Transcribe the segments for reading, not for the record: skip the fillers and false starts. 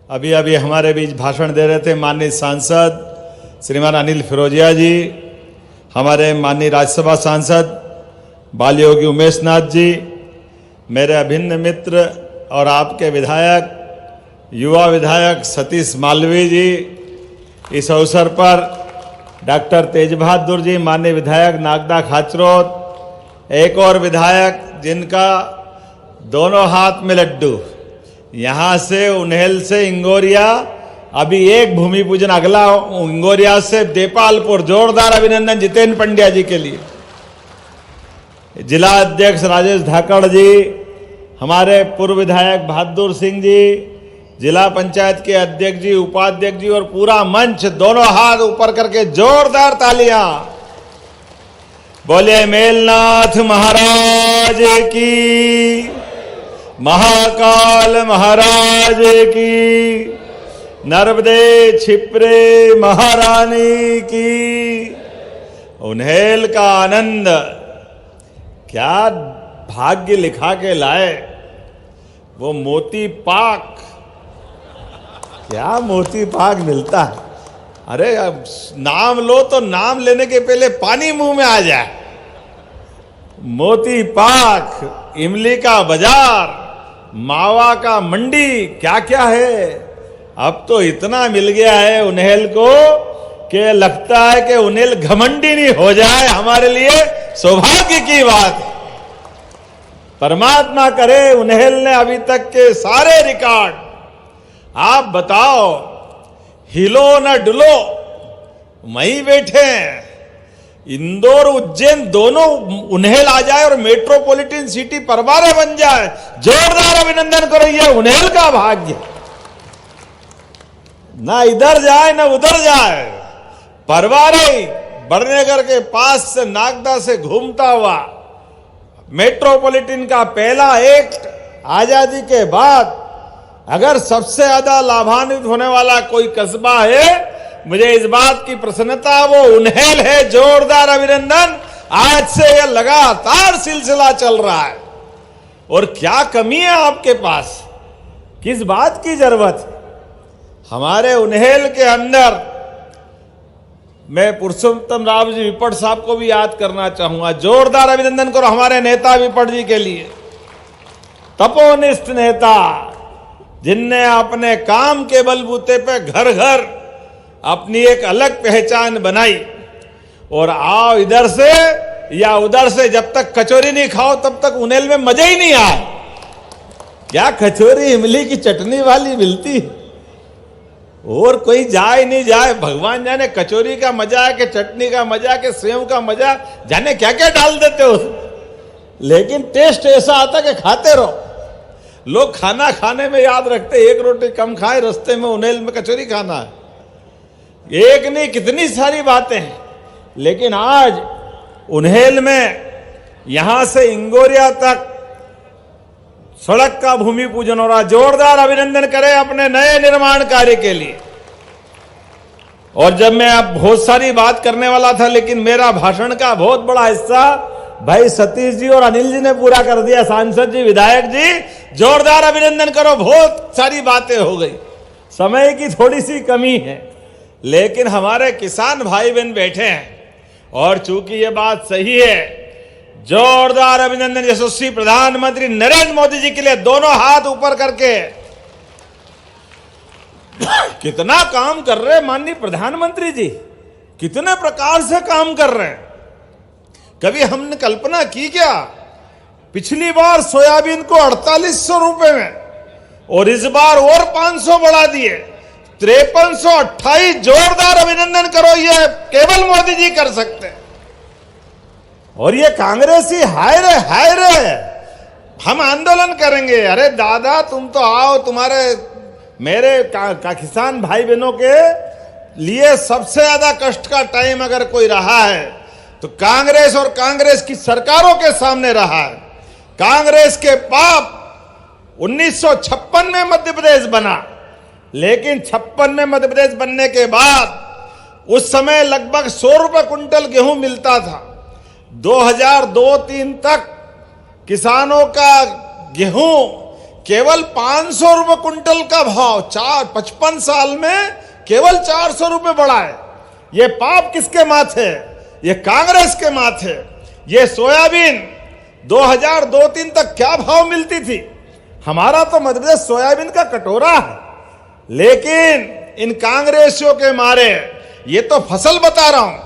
अभी अभी हमारे बीच भाषण दे रहे थे माननीय सांसद श्रीमान अनिल फिरोजिया जी, हमारे माननीय राज्यसभा सांसद बाल योगी उमेश नाथ जी, मेरे अभिन्न मित्र और आपके विधायक युवा विधायक सतीश मालवीय जी, इस अवसर पर डॉक्टर तेज बहादुर जी, माननीय विधायक नागदा खाचरोद, एक और विधायक जिनका दोनों हाथ में लड्डू, यहाँ से उन्हेल से इंगोरिया, अभी एक भूमि पूजन अगला इंगोरिया से देपालपुर। जोरदार अभिनंदन जितेंद्र पंड्या जी के लिए। जिला अध्यक्ष राजेश धाकड़ जी, हमारे पूर्व विधायक बहादुर सिंह जी, जिला पंचायत के अध्यक्ष जी, उपाध्यक्ष जी और पूरा मंच, दोनों हाथ ऊपर करके जोरदार तालियां। बोले मेलनाथ महाराज की, महाकाल महाराज की, नर्मदे छिपरे महारानी की। उन्हेल का आनंद क्या भाग्य लिखा के लाए, वो मोती पाक, क्या मोती पाक मिलता है। अरे अब नाम लो तो नाम लेने के पहले पानी मुंह में आ जाए। मोती पाक, इमली का बाजार, मावा का मंडी, क्या क्या है। अब तो इतना मिल गया है उन्हेल को कि लगता है कि उन्हेल घमंडी नहीं हो जाए, हमारे लिए सौभाग्य की बात है। परमात्मा करे उन्हेल ने अभी तक के सारे रिकॉर्ड, आप बताओ, हिलो न डुलो, वहीं बैठे हैं। इंदौर उज्जैन दोनों उन्हेल आ जाए और मेट्रोपॉलिटन सिटी परवारे बन जाए। जोरदार अभिनंदन करो, ये उन्हेल का भाग्य। ना इधर जाए ना उधर जाए, परवारे बड़नगर के पास से नागदा से घूमता हुआ मेट्रोपॉलिटन का पहला एक्ट आजादी के बाद अगर सबसे ज्यादा लाभान्वित होने वाला कोई कस्बा है, मुझे इस बात की प्रसन्नता, वो उन्हेल है। जोरदार अभिनंदन। आज से यह लगातार सिलसिला चल रहा है। और क्या कमी है आपके पास, किस बात की जरूरत है। हमारे उन्हेल के अंदर मैं पुरुषोत्तम राव जी विपट साहब को भी याद करना चाहूंगा। जोरदार अभिनंदन करो हमारे नेता विपट जी के लिए। तपोनिष्ठ नेता, जिनने अपने काम के बलबूते पे घर घर अपनी एक अलग पहचान बनाई। और आओ इधर से या उधर से, जब तक कचौरी नहीं खाओ तब तक उन्हेल में मजा ही नहीं आए। क्या कचौरी इमली की चटनी वाली मिलती, और कोई जाए नहीं जाए, भगवान जाने कचौरी का मजा है कि चटनी का मजा कि सेव का मजा, जाने क्या क्या डाल देते हो, लेकिन टेस्ट ऐसा आता कि खाते रहो। लोग खाना खाने में याद रखते, एक रोटी कम खाए, रास्ते में उन्हेल में कचौरी खाना है। एक नहीं कितनी सारी बातें हैं। लेकिन आज उन्हेल में यहां से इंगोरिया तक सड़क का भूमि पूजन हो रहा। जोरदार अभिनंदन करें अपने नए निर्माण कार्य के लिए। और जब मैं अब बहुत सारी बात करने वाला था, लेकिन मेरा भाषण का बहुत बड़ा हिस्सा भाई सतीश जी और अनिल जी ने पूरा कर दिया। सांसद जी, विधायक जी, जोरदार अभिनंदन करो। बहुत सारी बातें हो गई, समय की थोड़ी सी कमी है, लेकिन हमारे किसान भाई बहन बैठे हैं। और चूंकि ये बात सही है, जोरदार अभिनंदन यशस्वी प्रधानमंत्री नरेंद्र मोदी जी के लिए। दोनों हाथ ऊपर करके। कितना काम कर रहे हैं माननीय प्रधानमंत्री जी, कितने प्रकार से काम कर रहे हैं। कभी हमने कल्पना की क्या? पिछली बार सोयाबीन को 4800 रुपए में, और इस बार और 500 बढ़ा दिए, 5328। जोरदार अभिनंदन करो, ये केवल मोदी जी कर सकते हैं। और ये कांग्रेसी हाय रे, हम आंदोलन करेंगे। अरे दादा, तुम तो आओ, तुम्हारे मेरे किसान भाई बहनों के लिए सबसे ज्यादा कष्ट का टाइम अगर कोई रहा है तो कांग्रेस और कांग्रेस की सरकारों के सामने रहा है। कांग्रेस के पाप 1956 में मध्य प्रदेश बना, लेकिन 56 में मध्य प्रदेश बनने के बाद उस समय लगभग 100 रुपए कुंटल गेहूं मिलता था। 2002-03 तक किसानों का गेहूं केवल 500 रुपए क्विंटल का भाव 55 साल में केवल 400 रुपए बढ़ा है। ये पाप किसके माथे? ये कांग्रेस के माथे। ये सोयाबीन 2002-03 तक क्या भाव मिलती थी? हमारा तो मध्य प्रदेश सोयाबीन का कटोरा है, लेकिन इन कांग्रेसियों के मारे ये तो फसल बता रहा हूं।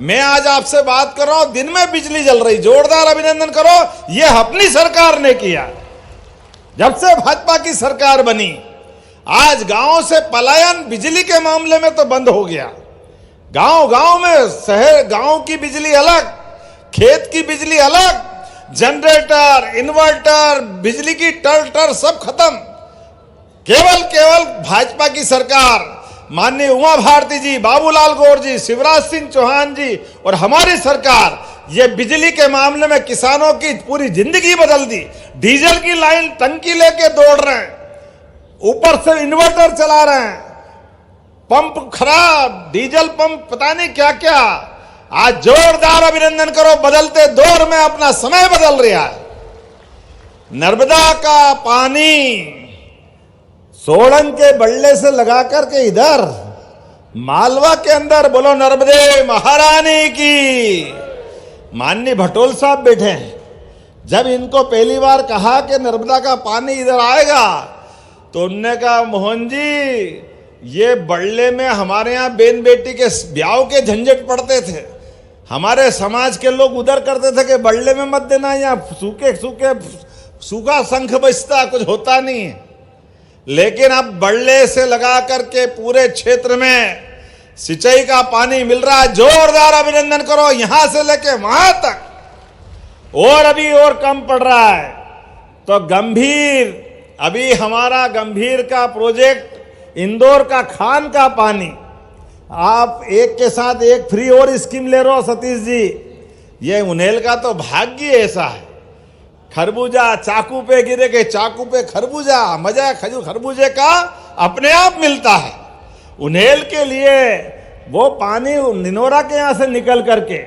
मैं आज आपसे बात कर रहा हूं, दिन में बिजली जल रही, जोरदार अभिनंदन करो। ये अपनी सरकार ने किया। जब से भाजपा की सरकार बनी, आज गांव से पलायन बिजली के मामले में तो बंद हो गया। गांव गांव में, शहर गांव की बिजली अलग, खेत की बिजली अलग, जनरेटर, इन्वर्टर, बिजली की टर सब खत्म। केवल भाजपा की सरकार, माननीय उमा भारती जी, बाबूलाल गौर जी, शिवराज सिंह चौहान जी और हमारी सरकार, ये बिजली के मामले में किसानों की पूरी जिंदगी बदल दी। डीजल की लाइन टंकी लेके दौड़ रहे हैं, ऊपर से इन्वर्टर चला रहे हैं, पंप खराब, डीजल पंप पता नहीं क्या क्या। आज जोरदार अभिनंदन करो, बदलते दौर में अपना समय बदल रहा है। नर्मदा का पानी सोलन के बल्ले से लगाकर के इधर मालवा के अंदर, बोलो नर्मदे महारानी की। माननीय भटोल साहब बैठे हैं। जब इनको पहली बार कहा कि नर्मदा का पानी इधर आएगा, तो उनने कहा मोहन जी, ये बल्ले में हमारे यहाँ बेन बेटी के ब्याह के झंझट पड़ते थे। हमारे समाज के लोग उधर करते थे कि बल्ले में मत देना, यहाँ सूखा शंख बजता, कुछ होता नहीं है। लेकिन अब बल्ले से लगा करके पूरे क्षेत्र में सिंचाई का पानी मिल रहा है। जोरदार अभिनंदन करो, यहां से लेके वहां तक। और अभी और कम पड़ रहा है तो गंभीर, अभी हमारा गंभीर का प्रोजेक्ट, इंदौर का खान का पानी, आप एक के साथ एक फ्री और स्कीम ले रहे हो सतीश जी। ये उन्हेल का तो भाग्य ऐसा है। खरबूजा चाकू पे गिरे के चाकू पे खरबूजा, मजा खरबूजे का अपने आप मिलता है। उन्हेल के लिए वो पानी निनोरा के यहां से निकल करके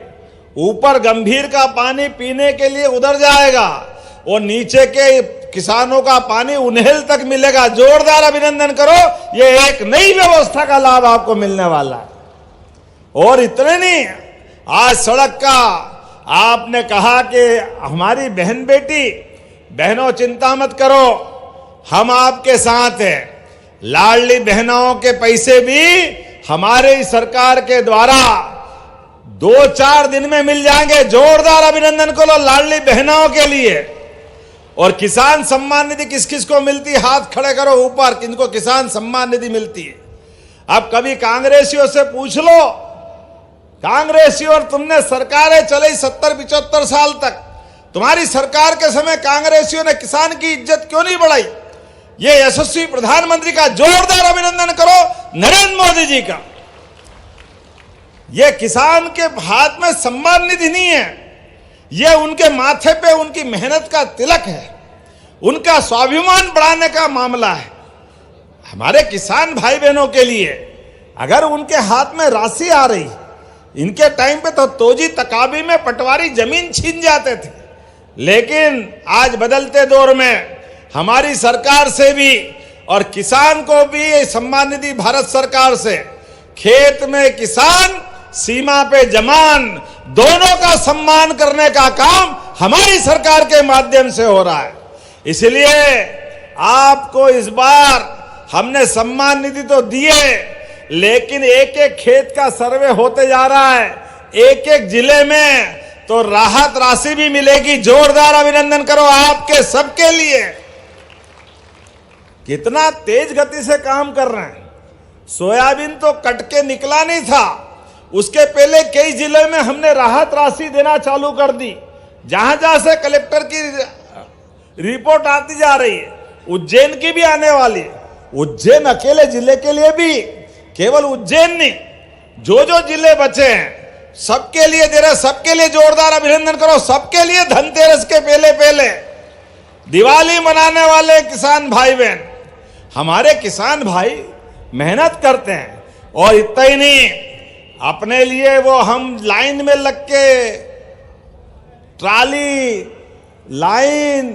ऊपर गंभीर का पानी पीने के लिए उधर जाएगा, और नीचे के किसानों का पानी उन्हेल तक मिलेगा। जोरदार अभिनंदन करो, ये एक नई व्यवस्था का लाभ आपको मिलने वाला है। और इतने नहीं, आज सड़क का आपने कहा कि हमारी बहन बेटी, बहनों चिंता मत करो, हम आपके साथ हैं। लाडली बहनों के पैसे भी हमारे सरकार के द्वारा 2-4 दिन में मिल जाएंगे। जोरदार अभिनंदन करो लाडली बहनों के लिए। और किसान सम्मान निधि किस किस को मिलती है? हाथ खड़े करो ऊपर, किनको किसान सम्मान निधि मिलती है। अब कभी कांग्रेसियों से पूछ लो, कांग्रेसी और तुमने सरकारें चलाई 70-75 साल तक, तुम्हारी सरकार के समय कांग्रेसियों ने किसान की इज्जत क्यों नहीं बढ़ाई? ये यशस्वी प्रधानमंत्री का जोरदार अभिनंदन करो, नरेंद्र मोदी जी का। ये किसान के हाथ में सम्मान निधि नहीं है, ये उनके माथे पे उनकी मेहनत का तिलक है, उनका स्वाभिमान बढ़ाने का मामला है। हमारे किसान भाई बहनों के लिए अगर उनके हाथ में राशि आ रही, इनके टाइम पे तो तोजी तकाबी में पटवारी जमीन छीन जाते थे, लेकिन आज बदलते दौर में हमारी सरकार से भी और किसान को भी सम्मान निधि भारत सरकार से, खेत में किसान सीमा पे जवान, दोनों का सम्मान करने का काम हमारी सरकार के माध्यम से हो रहा है। इसलिए आपको इस बार हमने सम्मान निधि तो दिए, लेकिन एक एक खेत का सर्वे होते जा रहा है, एक एक जिले में तो राहत राशि भी मिलेगी। जोरदार अभिनंदन करो आपके सबके लिए। कितना तेज गति से काम कर रहे हैं। सोयाबीन तो कट के निकला नहीं था, उसके पहले कई जिले में हमने राहत राशि देना चालू कर दी। जहां जहां से कलेक्टर की रिपोर्ट आती जा रही है, उज्जैन की भी आने वाली है। उज्जैन अकेले जिले के लिए भी, केवल उज्जैन नहीं, जो जो जिले बचे हैं सबके लिए दे रहे, सबके लिए जोरदार अभिनंदन करो। सबके लिए धनतेरस के पहले पहले दिवाली मनाने वाले किसान भाई बहन, हमारे किसान भाई मेहनत करते हैं। और इतना ही नहीं, अपने लिए वो हम लाइन में लग के ट्राली, लाइन,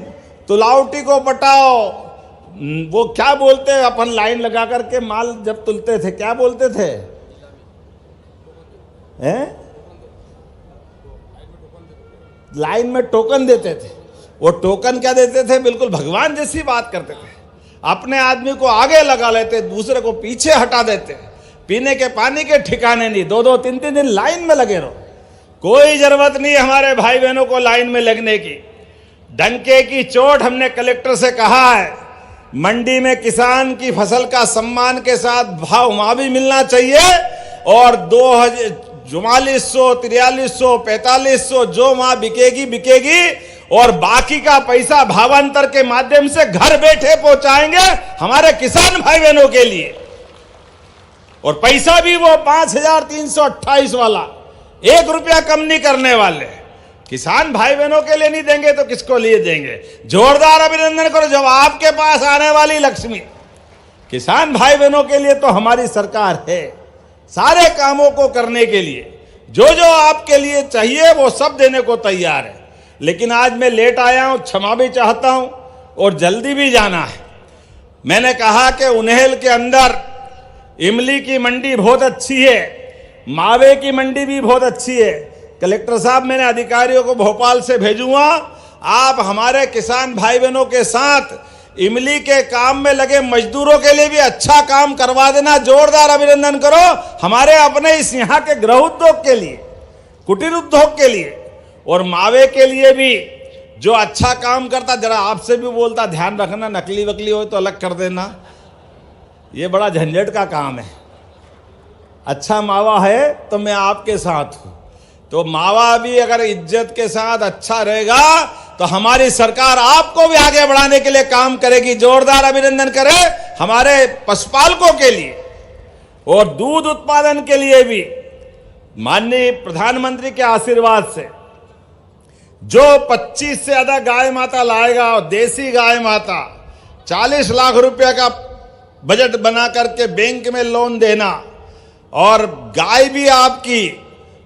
तुलावटी को पटाओ, वो क्या बोलते हैं, अपन लाइन लगा करके माल जब तुलते थे क्या बोलते थे, हैं? लाइन में टोकन देते थे। वो टोकन क्या देते थे, बिल्कुल भगवान जैसी बात करते थे। अपने आदमी को आगे लगा लेते, दूसरे को पीछे हटा देते। पीने के पानी के ठिकाने नहीं, 2-2 3-3 दिन लाइन में लगे रहो। कोई जरूरत नहीं हमारे भाई बहनों को लाइन में लगने की। डंके की चोट हमने कलेक्टर से कहा है, मंडी में किसान की फसल का सम्मान के साथ भाव वहां भी मिलना चाहिए, और 4400, 4300, 4500 जो वहां बिकेगी, और बाकी का पैसा भावांतर के माध्यम से घर बैठे पहुंचाएंगे हमारे किसान भाई बहनों के लिए। और पैसा भी वो 5328 वाला, 1 रुपया कम नहीं करने वाले। किसान भाई बहनों के लिए नहीं देंगे तो किसको लिए देंगे? जोरदार अभिनंदन करो जब आपके पास आने वाली लक्ष्मी। किसान भाई बहनों के लिए तो हमारी सरकार है, सारे कामों को करने के लिए जो जो आपके लिए चाहिए वो सब देने को तैयार है। लेकिन आज मैं लेट आया हूं, क्षमा भी चाहता हूं, और जल्दी भी जाना है। मैंने कहा कि उन्हेल के अंदर इमली की मंडी बहुत अच्छी है, मावे की मंडी भी बहुत अच्छी है। कलेक्टर साहब, मैंने अधिकारियों को भोपाल से भेजूंगा, आप हमारे किसान भाई बहनों के साथ इमली के काम में लगे मजदूरों के लिए भी अच्छा काम करवा देना। जोरदार अभिनंदन करो हमारे अपने इस यहाँ के गृह उद्योग के लिए, कुटीर उद्योग के लिए, और मावे के लिए भी जो अच्छा काम करता। जरा आपसे भी बोलता, ध्यान रखना, नकली वकली हो तो अलग कर देना, ये बड़ा झंझट का काम है। अच्छा मावा है तो मैं आपके साथ हूं, तो मावा भी अगर इज्जत के साथ अच्छा रहेगा तो हमारी सरकार आपको भी आगे बढ़ाने के लिए काम करेगी। जोरदार अभिनंदन करें हमारे पशुपालकों के लिए, और दूध उत्पादन के लिए भी माननीय प्रधानमंत्री के आशीर्वाद से जो 25 से ज्यादा गाय माता लाएगा, और देसी गाय माता 40 लाख रुपए का बजट बना करके बैंक में लोन देना, और गाय भी आपकी,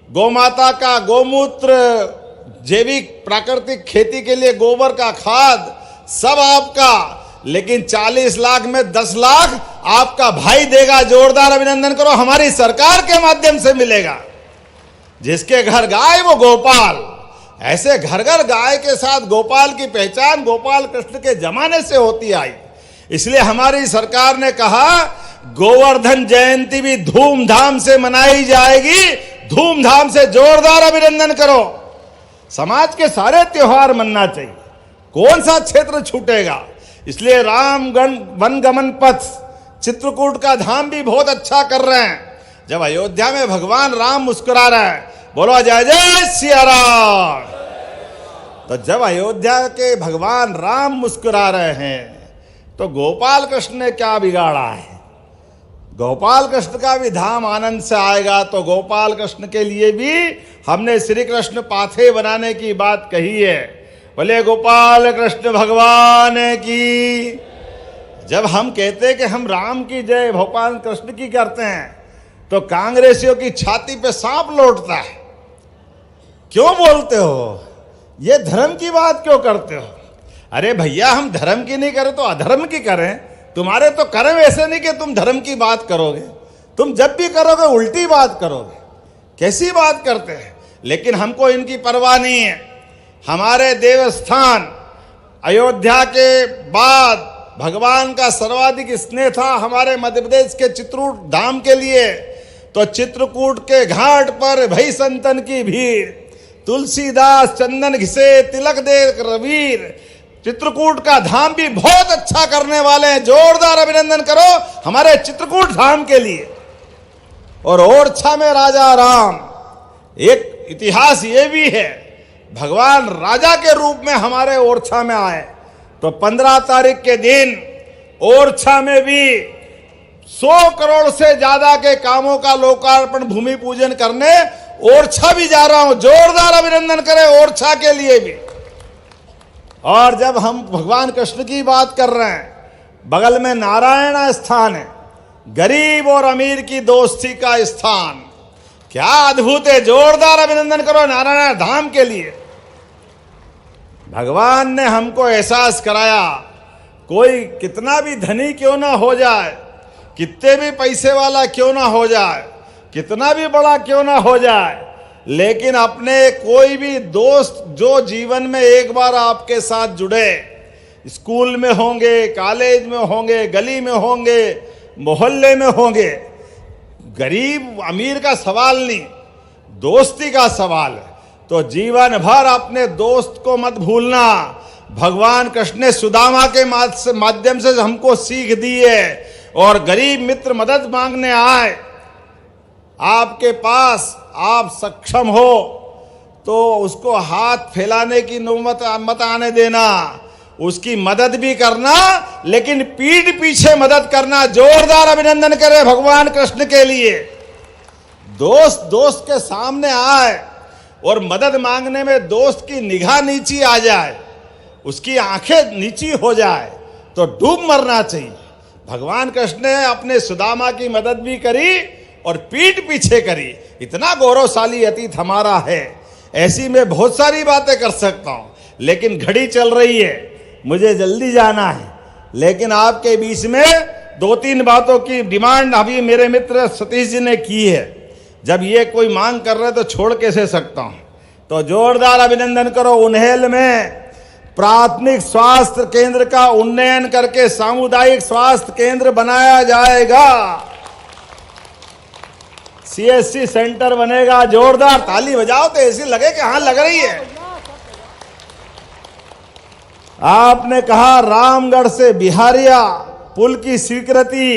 गौमाता का गोमूत्र, जैविक प्राकृतिक खेती के लिए गोबर का खाद, सब आपका। लेकिन 40 लाख में 10 लाख आपका भाई देगा। जोरदार अभिनंदन करो, हमारी सरकार के माध्यम से मिलेगा। जिसके घर गाय वो गोपाल। ऐसे घर घर गाय के साथ गोपाल की पहचान गोपाल कृष्ण के जमाने से होती आई। इसलिए हमारी सरकार ने कहा गोवर्धन जयंती भी धूमधाम से मनाई जाएगी, धूमधाम से। जोरदार अभिनंदन करो। समाज के सारे त्योहार मनना चाहिए, कौन सा क्षेत्र छूटेगा। इसलिए रामगण वनगमन पथ, चित्रकूट का धाम भी बहुत अच्छा कर रहे हैं। जब अयोध्या में भगवान राम मुस्कुरा रहे हैं, बोलो जय जय सिया राम। तो जब अयोध्या के भगवान राम मुस्कुरा रहे हैं तो गोपाल कृष्ण ने क्या बिगाड़ा है? गोपाल कृष्ण का भी धाम आनंद से आएगा। तो गोपाल कृष्ण के लिए भी हमने श्री कृष्ण पाथे बनाने की बात कही है। बोले गोपाल कृष्ण भगवान की। जब हम कहते हैं कि हम राम की जय भगवान कृष्ण की करते हैं तो कांग्रेसियों की छाती पे सांप लौटता है। क्यों बोलते हो? ये धर्म की बात क्यों करते हो? अरे भैया, हम धर्म की नहीं करें तो अधर्म की करें। तुम्हारे तो कर्म ऐसे नहीं कि तुम धर्म की बात करोगे, तुम जब भी करोगे उल्टी बात करोगे। कैसी बात करते हैं? लेकिन हमको इनकी परवाह नहीं है। हमारे देवस्थान अयोध्या के बाद भगवान का सर्वाधिक स्नेह था हमारे मध्य प्रदेश के चित्रकूट धाम के लिए। तो चित्रकूट के घाट पर भई संतन की भीड़, तुलसीदास चंदन घिसे तिलक दे रवीर। चित्रकूट का धाम भी बहुत अच्छा करने वाले हैं। जोरदार अभिनंदन करो हमारे चित्रकूट धाम के लिए। और ओरछा में राजा राम, एक इतिहास ये भी है, भगवान राजा के रूप में हमारे ओरछा में आए। तो 15 तारीख के दिन ओरछा में भी 100 करोड़ से ज्यादा के कामों का लोकार्पण भूमि पूजन करने ओरछा भी जा रहा हूं। जोरदार अभिनंदन करें ओरछा के लिए भी। और जब हम भगवान कृष्ण की बात कर रहे हैं, बगल में नारायण स्थान है, गरीब और अमीर की दोस्ती का स्थान। क्या अद्भुत है। जोरदार अभिनंदन करो नारायण धाम के लिए। भगवान ने हमको एहसास कराया कोई कितना भी धनी क्यों ना हो जाए, कितने भी पैसे वाला क्यों ना हो जाए, कितना भी बड़ा क्यों ना हो जाए, लेकिन अपने कोई भी दोस्त जो जीवन में एक बार आपके साथ जुड़े, स्कूल में होंगे, कॉलेज में होंगे, गली में होंगे, मोहल्ले में होंगे, गरीब अमीर का सवाल नहीं, दोस्ती का सवाल है। तो जीवन भर अपने दोस्त को मत भूलना। भगवान कृष्ण ने सुदामा के माध्यम से हमको सीख दी है। और गरीब मित्र मदद मांगने आए आपके पास, आप सक्षम हो तो उसको हाथ फैलाने की नौबत मत आने देना, उसकी मदद भी करना, लेकिन पीठ पीछे मदद करना। जोरदार अभिनंदन करें भगवान कृष्ण के लिए। दोस्त दोस्त के सामने आए और मदद मांगने में दोस्त की निगाह नीची आ जाए, उसकी आंखें नीची हो जाए तो डूब मरना चाहिए। भगवान कृष्ण ने अपने सुदामा की मदद भी करी और पीठ पीछे करी। इतना गौरवशाली अतीत हमारा है। ऐसी मैं बहुत सारी बातें कर सकता हूं, लेकिन घड़ी चल रही है, मुझे जल्दी जाना है। लेकिन आपके बीच में 2-3 बातों की डिमांड अभी मेरे मित्र सतीश जी ने की है। जब ये कोई मांग कर रहे तो छोड़ कैसे सकता हूं। तो जोरदार अभिनंदन करो। उन्हेल में प्राथमिक स्वास्थ्य केंद्र का उन्नयन करके सामुदायिक स्वास्थ्य केंद्र बनाया जाएगा, CSC सेंटर बनेगा। जोरदार ताली बजाओ तो ऐसी लगे कि हाँ लग रही है। आपने कहा रामगढ़ से बिहारिया पुल की स्वीकृति,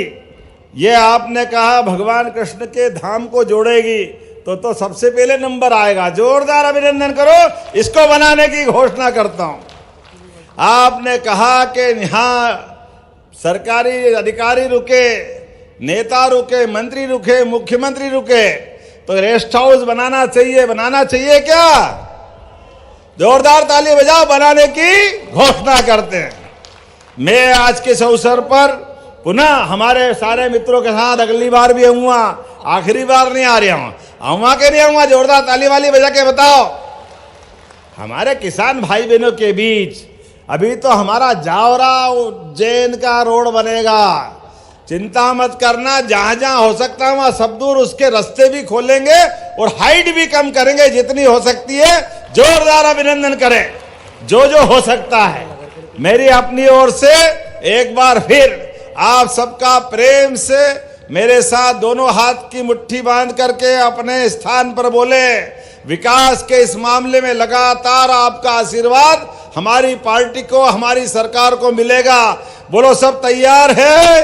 ये आपने कहा भगवान कृष्ण के धाम को जोड़ेगी, तो सबसे पहले नंबर आएगा। जोरदार अभिनंदन करो। इसको बनाने की घोषणा करता हूं। आपने कहा कि यहाँ सरकारी अधिकारी रुके, नेता रुके, मंत्री रुके, मुख्यमंत्री रुके, तो रेस्ट हाउस बनाना चाहिए। बनाना चाहिए क्या? जोरदार ताली बजाओ। बनाने की घोषणा करते हैं। मैं आज के इस अवसर पर पुनः हमारे सारे मित्रों के साथ अगली बार भी आऊंगा, आखिरी बार नहीं आ रहा हूं। आऊंगा कि नहीं आऊंगा? जोरदार ताली वाली बजा के बताओ। हमारे किसान भाई बहनों के बीच अभी तो हमारा जावरा उज्जैन का रोड बनेगा। चिंता मत करना, जहां जहां हो सकता है वहां सब दूर उसके रास्ते भी खोलेंगे और हाइट भी कम करेंगे जितनी हो सकती है। जोरदार अभिनंदन करें जो जो हो सकता है। मेरी अपनी ओर से एक बार फिर आप सबका प्रेम से मेरे साथ दोनों हाथ की मुट्ठी बांध करके अपने स्थान पर बोले, विकास के इस मामले में लगातार आपका आशीर्वाद हमारी पार्टी को, हमारी सरकार को मिलेगा। बोलो सब तैयार है?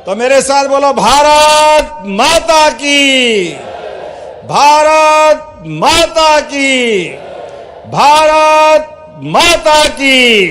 तो मेरे साथ बोलो, भारत माता की, भारत माता की, भारत माता की।